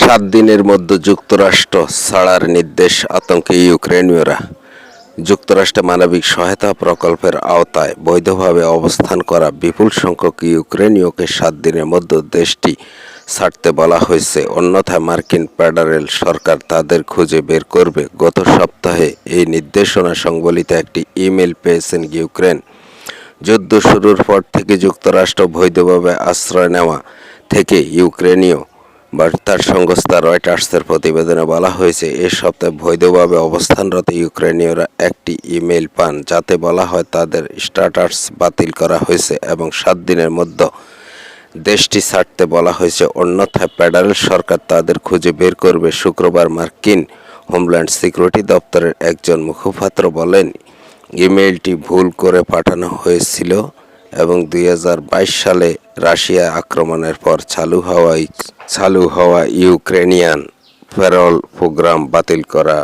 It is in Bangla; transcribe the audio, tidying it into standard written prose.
7 দিনের মধ্যে যুক্তরাষ্ট্র ছাড়ার নির্দেশ আতঙ্কে ইউক্রেনীয়রা। যুক্তরাষ্ট্রে মানবিক সহায়তা প্রকল্পের আওতায় বৈধভাবে অবস্থান করা বিপুল সংখ্যক ইউক্রেনীয়কে 7 দিনের মধ্যে দেশটি ছাড়তে বলা হয়েছে, অন্যথায় মার্কিন ফেডারেল সরকার তাদের খুঁজে বের করবে। গত সপ্তাহে এই নির্দেশনা সংবলিত একটি ইমেল পেয়েছেন ইউক্রেন। যুদ্ধ শুরুর পর থেকে যুক্তরাষ্ট্র বৈধভাবে আশ্রয় নেওয়া থেকে ইউক্রেনীয় বার্তা সংস্থা রয়টার্সের প্রতিবেদনে বলা হয়েছে, এ সপ্তাহে বৈধভাবে অবস্থানরত ইউক্রেনীয়রা একটি ইমেল পান যাতে বলা হয় তাদের স্ট্যাটাস বাতিল করা হয়েছে এবং 7 দিনের মধ্যে দেশটি ছাড়তে বলা হয়েছে, অন্যথায় ফেডারেল সরকার তাদের খুঁজে বের করবে। শুক্রবার মার্কিন হোমল্যান্ড সিকিউরিটি দপ্তরের একজন মুখপাত্র বলেন, ইমেইলটি ভুল করে পাঠানো হয়েছিল এবং 2022 সালে রাশিয়া আক্রমণের পর চালু হওয়া ইউক্রেনিয়ান প্যারোল প্রোগ্রাম বাতিল করা